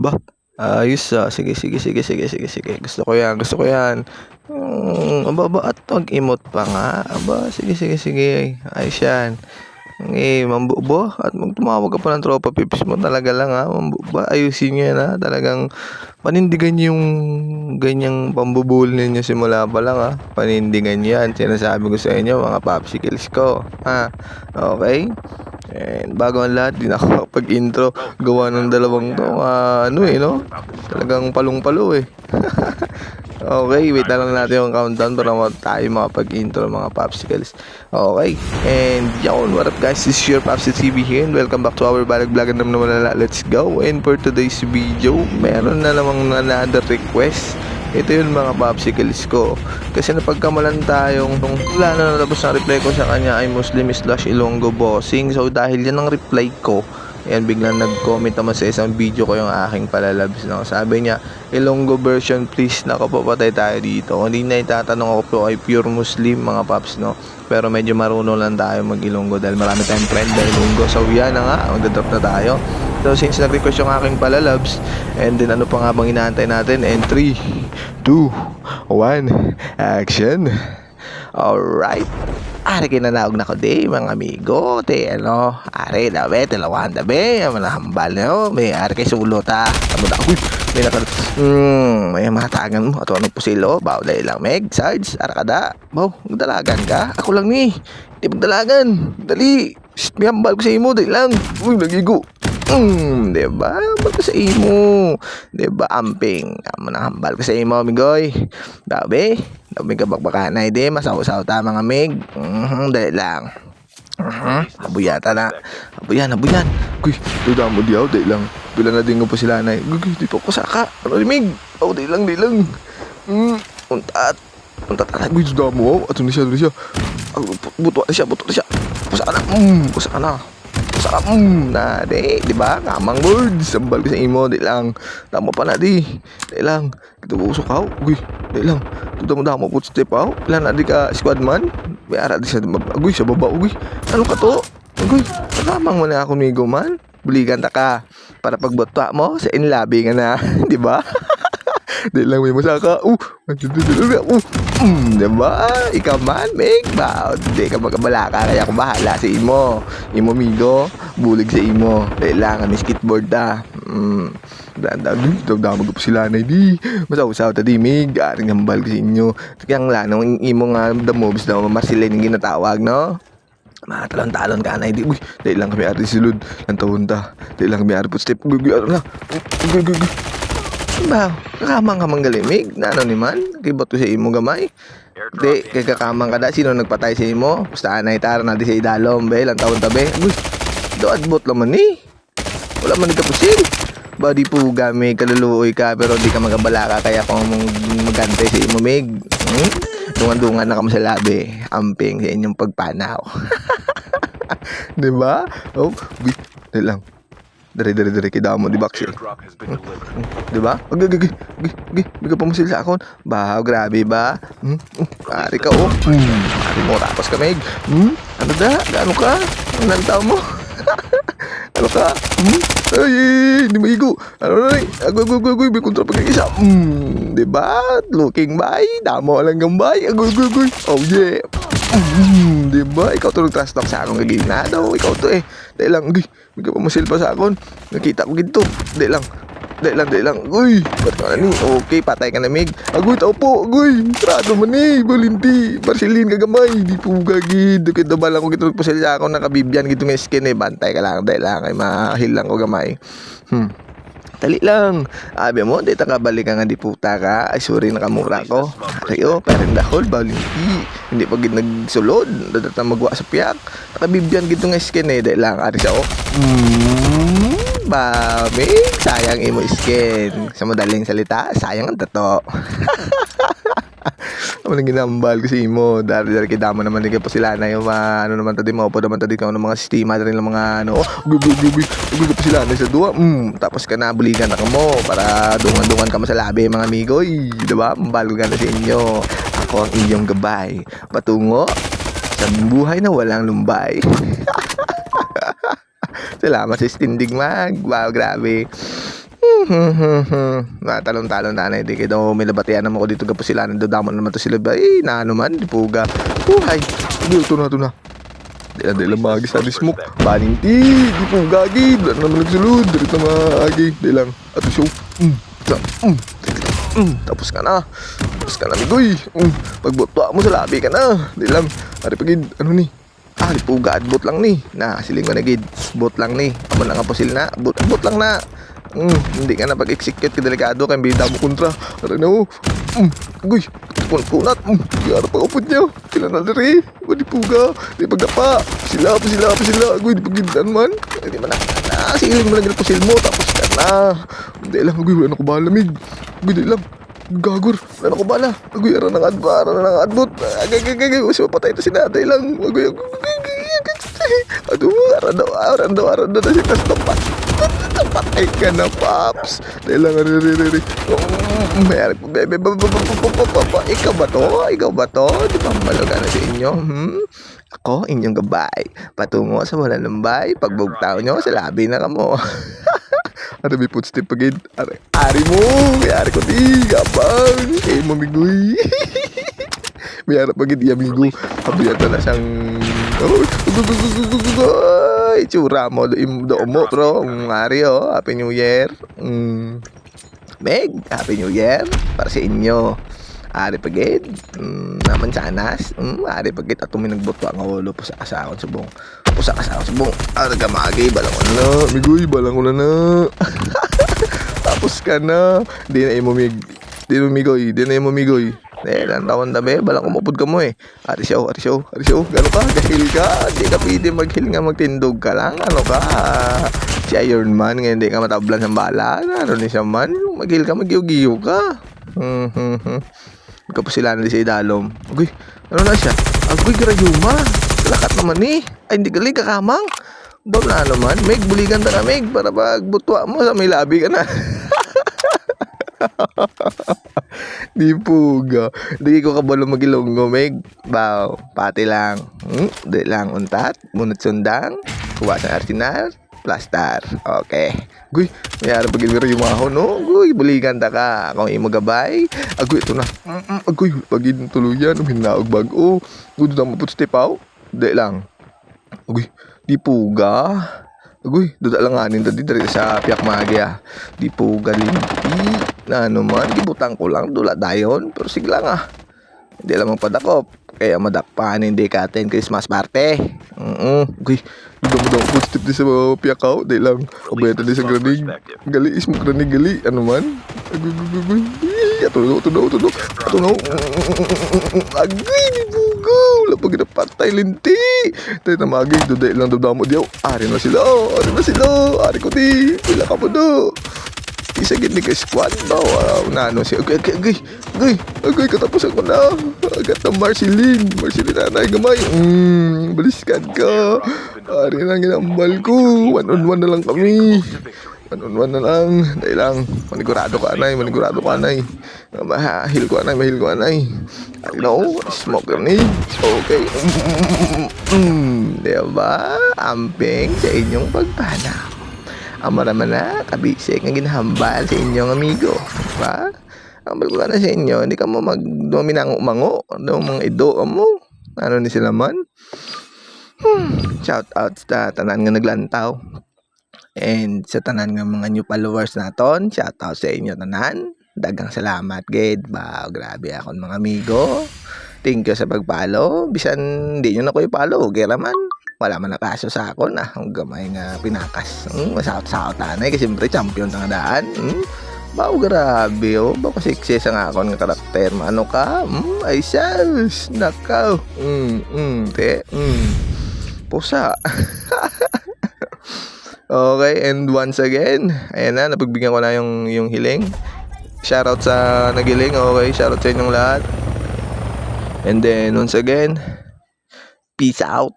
Ba, ayos, sige, sige, sige, sige, sige, sige. Gusto ko 'yan, gusto ko 'yan. Aba, at mag-emote pa nga. Aba, sige, sige, sige. Ayos 'yan. Mambu at tumawag ka pa ng tropa pips mo talaga lang, mambu ayusin niyo 'yan, talagang panindigan niyo yung ganyang pambubul ninyo simula pa lang, panindigan niyo 'yan. Sinasabi ko sa inyo mga popsicles ko, okey? And bago ang lahat, 'di na ako makapag-intro gawa ng dalawang 'to, ano, 'no, talagang palong-palo, eh. Okay, wait na lang natin yung countdown para tayo makapag-intro mga popsicles. Okay, and yun, what up guys, this is your Popsi TV here and welcome back to our vlog na naman. Let's go. And for today's video, meron na namang another request. Ito yung mga popsicles ko. Kasi napagkamalan tayong wala na natapos na reply ko sa kanya ay Muslim/Ilonggo bossing. So dahil yan ang reply ko, ayan, biglang nag-comment naman sa isang video ko yung aking palalabs, no? Sabi niya, Ilonggo version please. Nakapapatay tayo dito. Hindi na itatanong ako po ay pure Muslim mga paps, no? Pero medyo marunong lang tayo mag-Ilonggo dahil marami tayong friend na Ilonggo. So yan na nga, magdadrop na tayo. So since nag-request yung aking palalabs, and then ano pa nga bang inaantay natin? And 3, 2, 1, action! Alright. Ari kinanaog na ko di mga amigo. Te ano, ari dabe, tilawan dabe, manahambal no. May ari kay sulot Tamo da. Uy, may naka may matagan mo ato anong pusilo, baw dai lang meg, sarge, ara kada. Baw, magdalagan ka. Ako lang ni. Di magdalagan. Dali. May hambal ko sa imo, dai lang. Uy, nagigo. Diba? Hambal ko sa imo. Diba, amping. Manahambal ko sa imo, amigoy. Dabe. May kabakbakanay di, masaw-saw ta mga mig. Dali lang. Abuyata na. Abuyan. Kuy, tuda mo diyaw, dali lang. Bila na din po sila na. Guy, di pa ko saka. Ano ni mig? Oh, dali lang. Untat. Guy, tuda mo. Ato na siya. Buto na siya. Pusa ka na. Na, di ba? Kamang birds. Sambal ka sa imo, di lang. Tama pa na, di lang. Kita busok ka, uy, di lang. Tuta mo damo po step out. Ilan na di ka squad man. May ara di siya, agoy, sa baba, uy. Ano ka to? Agoy, kamang mo na ako migo man. Buligan ta ka. Para pagbotwa mo, sa inlabi nga na, di ba? Di lang may masaka. Diba? Ikaw man, Meg. Ba, di ka magkabalaka. Kaya ako bahala sa imo. Imo, migo. Bulig sa imo. Di lang, kami skateboard ta. Dagdag po sila na di. Masaw-saw ta di, Meg. Aring hambal ko sa inyo. Kaya ang lanong imo nga the moves na Marceline yung ginatawag, no? Mga talon-talon ka na. Uy, di lang kami ari silud. Lantawon ta. Di lang kami ari po step. Ano na? Ba, kakamang ka manggalimig na ano ni man, kibot ko sa imo gamay. Di, kay kakamang ka da, sino nagpatay sa imo? Pustahan na itara na di sa idalom, be, lang taon tabi. Uy, doadbot naman ni. Wala man ka pusil. Ba, di po gamay, kaluluoy ka, pero di ka magabala ka, kaya kung magantay sa imo, mig. Dungan-dungan na kamo sa labi, amping sa inyong pagpanaw. Diba? Oh, di lang. Dari kita mo di Baxi. Diba? Biga pa mo sila sa akon. Ba, grabe ba? Pari ka oh. Pari mo tapos ka meg. Ano da? Gaano ka? Ang lantaw mo? Ano ka? Ay, hindi maigo. Ano na? Agoy, may kontra pag-isa. Diba? Looking by. Damo lang gambay. Agoy. Oh yeah. Diba? Ikaw to nag-trust talk sa akong kagina daw. Ikaw to eh. Dahil lang, may ka pa masil pa sa akon. Nakita ko ginto. Dahil lang. Uy, ba't ka na ni? Okay, patay ka na, Mig. Agoy, tao po. Agoy, trado man eh. Balinti. Marcelin, kagamay. Di po gagid. Kita ba lang ko ginto nagpasil sa akon. Nakabibyan ginto ng skin eh. Bantay ka lang. Dahil lang. Ay, mahil lang ko gamay. Tali lang. Abi mo, dito ka balik nga di puta ka. Ay, sorry, nakamura ko. Ayo, parang dahol, balinti. Hindi pa nagsulod. Dadata magwa sa piyak. Nakabibyan gito nga skin eh. Dahil lang, ari siya, oh. Babing, sayang imo skin. Sa madaling salita, sayang ang tato. Ano nang ginambal ko sa imo. Dari kita mo naman din pa sila na yung ano naman tadi mo. Naman tadi ka ng mga stima rin ng mga ano. Gugu pa sila na sa duwa. Tapos ka na buligan na ka mo para dungan-dungan ka mo sa labi mga amigo. Diba? Mambal ko na sa inyo. Ako ang inyong gabay. Patungo sa buhay na walang lumbay. Salamat sa stindig mag. Wow, grabe. Talon-talon na di kayo daw may nabatian naman ko dito gapo sila nandodamon naman to sila ba na ano man di puga. Uhay. Ito na. Di lang magi sa smoke. Baning di puga gid. Wala naman nagsulod. Dito magi. Di lang. Ato show. Tapos ka na migoy. Pagbotwa mo sa labi ka na. Di lang. Ari pagid ano ni. Di puga at bot lang ni. Na siling man gid. Bot lang ni. Amo na nga po sila na. Bot lang na. Hindi ka na pag-execute ka delikado kaya bida mo kontra. Ara na mo. Agoy. Kunat. Yara pa upod niya. Sila na diri. Di puga. Di pagapa. Sila. Agoy di pagindan man. Di man na. Siling mo lang po sila mo. Tapos ka na. Hindi lang. Agoy wala na ko balamig. Agoy di lang. Gagor. Wala na ko bala. Agoy ara nang adbot. Agay. Usi mapatay ito si natay lang. Agoy. Aduh, aran daw na siya tas tempat. Patay ka na, Paps. Dahil lang, mayari po, bebe. Ikaw ba to? Di ba malaga na sa inyo? Ako, inyong gabay. Patungo sa wala lambay. Pagbugtaw nyo, sa labi na kamo. Ano may footstep agad? Ari mo! Mayari ko di, gabang. Mamigoy. Mayari pagid di amigo. Kabiyata na siyang itsura mo do mo bro. Mario, Happy New Year. Meg, Happy New Year para sa inyo. Ari pagid naman sanas. Ari pagid ato may nagbutwa nga ulo po sa kasakon subong. Ari ka magi balang na. Migoy balang na. Tapos ka na. Di na mo migoy. Lang tawon tabi, balang kumupod ka mo Ari show. Gano ka? Gahil ka? Di ka pwede maghil nga magtindog ka lang. Ano ka? Si Iron Man, ngayon di ka matablan sa bala. Ano ni siya man? Maghil ka, maggiw-giw ka. Ikaw po sila na sa idalom. Agoy, ano na siya? Agoy, garayuma. Lakat naman Ay, hindi gali kakamang. Bam na naman. Meg, buligan ta na Meg. Para pag butwa mo sa may labi ka na. Di puga. Di ko kabalo magilonggo, Meg. Baw, pati lang. Di lang untat. Munot sundang. Kuha sa arsenal. Plastar. Okay. Guy, mayara pagilwira yung maho, no? Guy, buligan ta ka. Kung imo gabay. Agoy, ito na. Agoy, pagin tuluyan. Hinaog bago. Gudo na maput step out. Di lang. Agoy, di puga. Agoy, duda lang anin tadi dari sa piyak magya. Di puga linti. Na ano man, gibutang ko lang. Dula dayon. Pero sige lang Hindi lang magpadakop. Kaya madakpan hindi ka atin Christmas party. Uy, mudah footstep di sa piyakaw. Di lang. Kabaya tadi sa granig. Gali, ismo granig gali. Ano man? Agoy. Tunaw. Agoy, di bugo. Wala pag napatay linti. Tayo namagay. Duday lang damdamo diyaw. Ari na sila. Ari ko di. Pila ka po do. Isa gini ka squad ba? Wow, nano siya. Agay, katapusan ko na. Agad na Marceline nanay gamay. Baliskan ka. Ari lang ginambal ko. One on one na lang kami. Dahil lang. Manigurado ka, anay. Mahil ko, anay. I know, smoke ni. Okay. Diba? Amping sa inyong pagpana. Amara man na, kabisik nga ginahambal sa inyong amigo. Diba? Ambal ko na sa inyo, hindi ka mo magdominango-mango. Mga ido mo. Ano ni sila man? Shout out sa tanan nga naglantaw. And sa tanan nga mga new followers naton, shout out sa inyo tanan. Dagang salamat, gid. Wow, grabe akong mga amigo. Thank you sa pag-follow. Bisan hindi nyo na ko i-follow, gira man. Wala man nakaso sa ako na ang gamay nga pinakas. Masaot-saot tanay kasi siyempre champion nga daan. Bao grabe bako success ang akon nga karakter. Ano ka? Ay sales. Nakaw. Pusa. Okay, and once again, ayan na, napagbigyan ko na yung hiling. Shoutout sa nagiling. Okay, shoutout sa inyong lahat. And then once again, peace out.